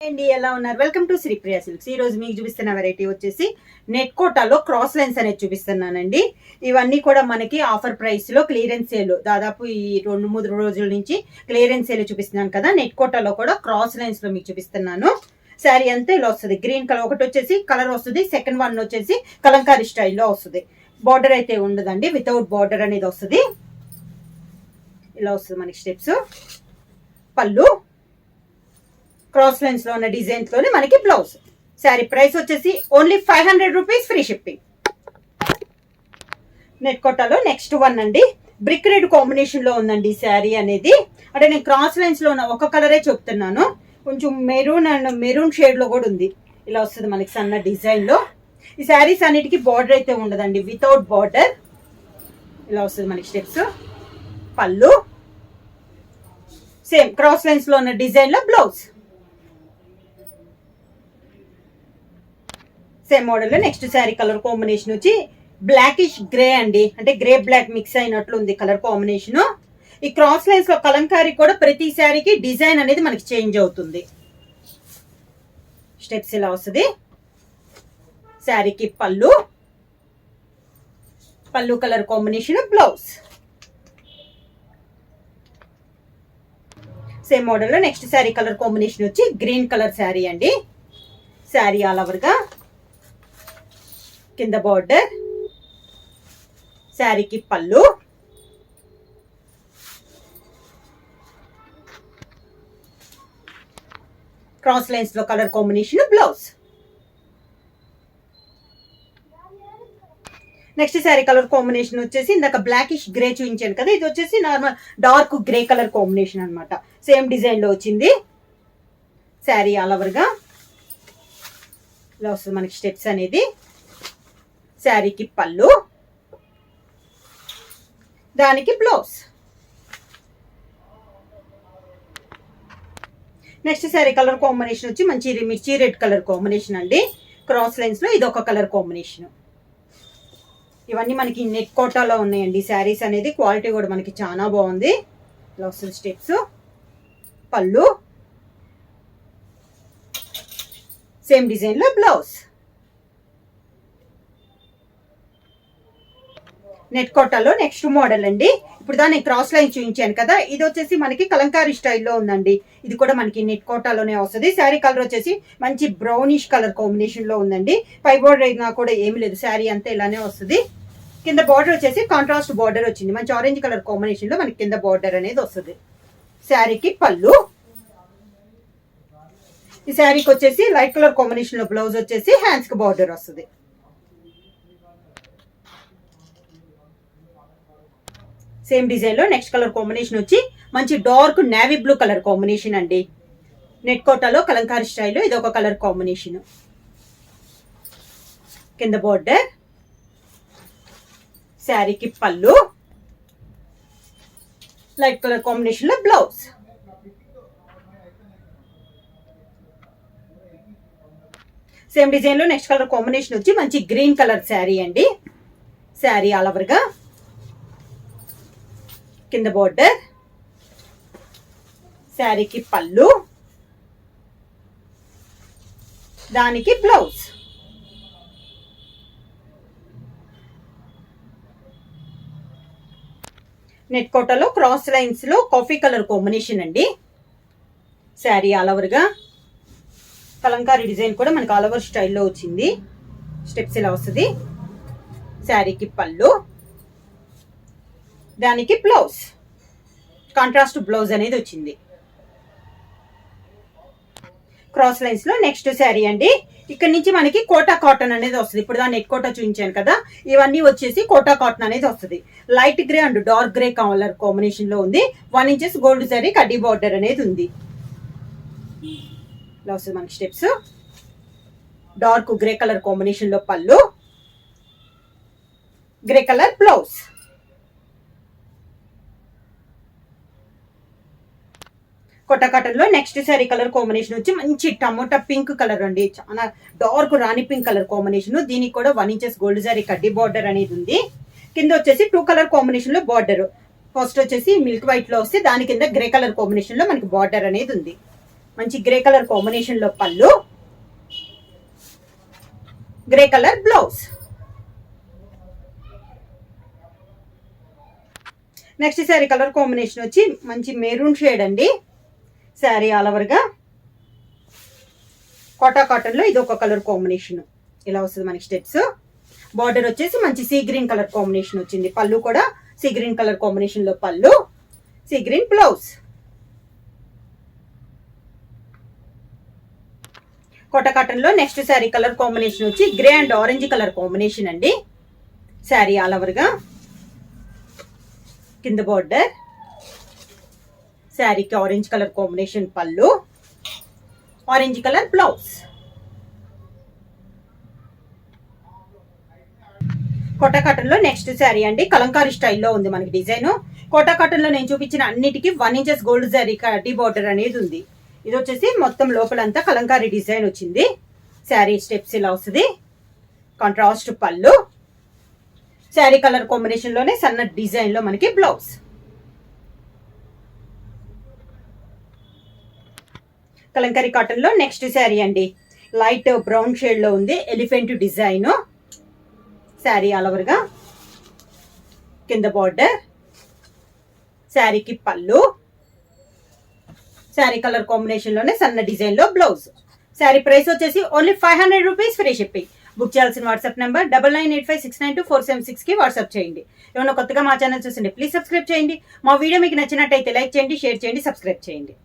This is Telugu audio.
అండి, ఎలా ఉన్నారు? Welcome to Sripriya silks. ఈ రోజు మీకు చూపిస్తున్న వెరైటీ వచ్చేసి నెట్ కోటాలో క్రాస్ లైన్స్ అనేది చూపిస్తున్నానండి. ఇవన్నీ కూడా మనకి ఆఫర్ ప్రైస్ లో క్లియరెన్స్ సేల్, దాదాపు ఈ 2-3 రోజుల నుంచి క్లియరెన్స్ సేల్ చూపిస్తున్నాను కదా. నెట్ కోటాలో కూడా క్రాస్ లైన్స్ లో మీకు చూపిస్తున్నాను. శారీ అంతా ఇలా వస్తుంది. గ్రీన్ కలర్ ఒకటి వచ్చేసి కలర్ వస్తుంది, సెకండ్ వన్ వచ్చేసి కలంకారీ స్టైల్లో వస్తుంది. బార్డర్ అయితే ఉండదండి, వితౌట్ బార్డర్ అనేది వస్తుంది. ఇలా వస్తుంది మనకి స్టెప్స్. పళ్ళు క్రాస్ లైన్స్ లో ఉన్న డిజైన్స్ లోనే మనకి బ్లౌజ్. శారీ ప్రైస్ వచ్చేసి only 500 rupees, free shipping. Net కోటాలో నెక్స్ట్ వన్ అండి, బ్రిక్ రెడ్ కాంబినేషన్ లో ఉందండి శారీ అనేది. అంటే నేను క్రాస్ లైన్స్ లో ఉన్న ఒక కలరే చెప్తున్నాను, కొంచెం మెరూన్ అండ్ మెరూన్ షేడ్ లో కూడా ఉంది. ఇలా వస్తుంది మనకి సన్న డిజైన్ లో. ఈ శారీస్ అన్నిటికీ బార్డర్ అయితే ఉండదండి, వితౌట్ బార్డర్. ఇలా వస్తుంది మనకి స్టెప్స్. పళ్ళు సేమ్ క్రాస్ లైన్స్ లో ఉన్న డిజైన్ లో బ్లౌజ్. సేమ్ మోడల్ లో నెక్స్ట్ శారీ కలర్ కాంబినేషన్ వచ్చి బ్లాకిష్ గ్రే అండి, అంటే గ్రే బ్లాక్ మిక్స్ అయినట్లు ఉంది కలర్ కాంబినేషన్. ఈ క్రాస్ లైన్స్ లో కలంకారీ కూడా ప్రతి శారీకి డిజైన్ అనేది మనకి చేంజ్ అవుతుంది. స్టెప్స్ ఇలా వస్తుంది. శారీకి పళ్ళు, పళ్ళు colour combination blouse. Same model లో నెక్స్ట్ శారీ కలర్ కాంబినేషన్ వచ్చి గ్రీన్ కలర్ శారీ అండి. శారీ ఆల్ ఓవర్ గా కింద బార్డర్, శారీకి పళ్ళు, క్రాస్ లైన్స్ లో colour combination blouse. Next sari colour combination వచ్చేసి ఇందాక బ్లాకిష్ గ్రే చూపించాను కదా, ఇది వచ్చేసి normal dark grey colour combination అనమాట. సేమ్ డిజైన్ లో వచ్చింది. శారీ ఆల్ ఓవర్ గా ఇలా వస్తుంది మనకి స్టెప్స్ అనేది. శారీకి పళ్ళు, దానికి blouse. Next sari colour combination వచ్చి మంచి మిర్చి రెడ్ కలర్ కాంబినేషన్ అండి. క్రాస్ లైన్స్ లో ఇది ఒక కలర్ కాంబినేషన్. ఇవన్నీ మనకి నెట్ కోటాలో ఉన్నాయండి శారీస్ అనేది. క్వాలిటీ కూడా మనకి చాలా బాగుంది. ఇలా వస్తుంది స్టెప్స్. పళ్ళు సేమ్ డిజైన్ లో బ్లౌజ్. నెట్ కోటాలో నెక్స్ట్ మోడల్ అండి. ఇప్పుడు దాన్ని క్రాస్ లైన్ చూపించాను కదా, ఇది వచ్చేసి మనకి కలంకారీ స్టైల్లో ఉందండి. ఇది కూడా మనకి నెట్ కోటాలోనే వస్తుంది. శారీ కలర్ వచ్చేసి మంచి బ్రౌనిష్ కలర్ కాంబినేషన్ లో ఉందండి. పై బార్డర్ అయినా కూడా ఏమి లేదు, శారీ అంతా ఇలానే వస్తుంది. కింద బార్డర్ వచ్చేసి కాంట్రాస్ట్ బార్డర్ వచ్చింది, మంచి ఆరెంజ్ కలర్ కాంబినేషన్ లో మనకి కింద బార్డర్ అనేది వస్తుంది. శారీకి పళ్ళు, ఈ శారీకి వచ్చేసి లైట్ కలర్ కాంబినేషన్ లో బ్లౌజ్ వచ్చేసి హ్యాండ్స్ కి బార్డర్ వస్తుంది. సేమ్ డిజైన్ లో నెక్స్ట్ కలర్ కాంబినేషన్ వచ్చి మంచి dark navy blue colour combination అండి. నెట్ కోటాలో కలంకారీ స్టైల్లో ఇది ఒక కలర్ కాంబినేషన్. కింద బార్డర్, శారీకి పళ్ళు, లైట్ కలర్ కాంబినేషన్ లో బ్లౌజ్. సేమ్ డిజైన్ లో నెక్స్ట్ కలర్ కాంబినేషన్ వచ్చి మంచి గ్రీన్ కలర్ శారీ అండి. శారీ ఆల్ ఓవర్ గా కింద బార్డర్, శారీకి పళ్ళు, దానికి బ్లౌజ్. నెట్ కోటాలో క్రాస్ లైన్స్ లో కాఫీ కలర్ కాంబినేషన్ అండి. శారీ ఆల్ ఓవర్ గా కలంకారీ డిజైన్ కూడా మనకి ఆల్ ఓవర్ స్టైల్లో వచ్చింది. స్టెప్స్ ఇలా వస్తుంది. శారీకి పళ్ళు, దానికి బ్లౌజ్. కాంట్రాస్ట్ బ్లౌజ్ అనేది వచ్చింది. క్రాస్ లైన్స్ లో నెక్స్ట్ శారీ అండి. ఇక్కడ నుంచి మనకి కోటా కాటన్ అనేది వస్తుంది. ఇప్పుడు దాన్ని నెట్ కోటా చూపించాను కదా, ఇవన్నీ వచ్చేసి కోటా కాటన్ అనేది వస్తుంది. Light grey and dark grey colour combination లో ఉంది. 1 ఇంచెస్ గోల్డ్ శారీ కడ్డీ బార్డర్ అనేది ఉంది. ఇలా వస్తుంది మనకి steps. Dark grey colour combination లో పళ్ళు, grey colour blouse. Kota cotton లో నెక్స్ట్ శారీ కలర్ కాంబినేషన్ వచ్చి మంచి టమోటా పింక్ కలర్ అండి, చాలా డార్క్ రాణి పింక్ కలర్ కాంబినేషన్. దీనికి కూడా 1 ఇంచెస్ గోల్డ్ శారీ కడ్డీ బార్డర్ అనేది ఉంది. కింద వచ్చేసి 2 కలర్ కాంబినేషన్ లో బార్డర్. ఫస్ట్ వచ్చేసి మిల్క్ వైట్ లో వస్తే దాని కింద గ్రే కలర్ కాంబినేషన్ లో మనకి బార్డర్ అనేది ఉంది. మంచి గ్రే కలర్ కాంబినేషన్ లో పళ్ళు, grey colour blouse. Next sari colour combination వచ్చి మంచి మెరూన్ షేడ్ అండి. శారీ ఆల్ ఓవర్ గా కోటా కాటన్ లో ఇది ఒక కలర్ కాంబినేషన్ ఇలా వస్తుంది మనకి స్టెప్స్. బార్డర్ వచ్చేసి మంచి సీ గ్రీన్ కలర్ కాంబినేషన్ వచ్చింది. పళ్ళు కూడా సీ గ్రీన్ కలర్ కాంబినేషన్ లో పళ్ళు, sea green blouse. Kota cotton లో నెక్స్ట్ శారీ కలర్ కాంబినేషన్ వచ్చి grey and orange colour combination అండి. శారీ ఆల్ ఓవర్ గా కింద బార్డర్, శారీకి ఆరెంజ్ కలర్ కాంబినేషన్ పళ్ళు, orange colour blouse. Kota cotton లో నెక్స్ట్ శారీ అండి. కలంకారీ స్టైల్లో ఉంది మనకి డిజైన్. కోటా కాటన్ లో నేను చూపించిన అన్నిటికీ 1 ఇంచెస్ గోల్డ్ జరీ కడ్డీ బార్డర్ అనేది ఉంది. ఇది వచ్చేసి మొత్తం లోపలంతా కలంకారీ డిజైన్ వచ్చింది. శారీ స్టెప్స్ ఇలా వస్తుంది. కాంట్రాస్ట్ పళ్ళు, శారీ కలర్ కాంబినేషన్ లోనే సన్న డిజైన్ లో మనకి బ్లౌజ్. కలంకారీ కాటన్ లో నెక్స్ట్ శారీ అండి. లైట్ బ్రౌన్ షేడ్ లో ఉంది. Elephant design. Sari all over గా కింద బార్డర్, శారీకి పళ్ళు, శారీ కలర్ కాంబినేషన్ లోనే సన్న డిజైన్ లో బ్లౌజ్. శారీ ప్రైస్ వచ్చేసి only 500 rupees, free shipping. Book చేయాల్సిన వాట్సాప్ నెంబర్ 9985692476 కి వాట్సాప్ చేయండి. ఏమైనా కొత్తగా మా ఛానల్ చూసండి ప్లీజ్ సబ్స్క్రైబ్ చేయండి. మా వీడియో మీకు నచ్చినట్టయితే లైక్ చేయండి, షేర్ చేయండి, సబ్స్క్రైబ్ చేయండి.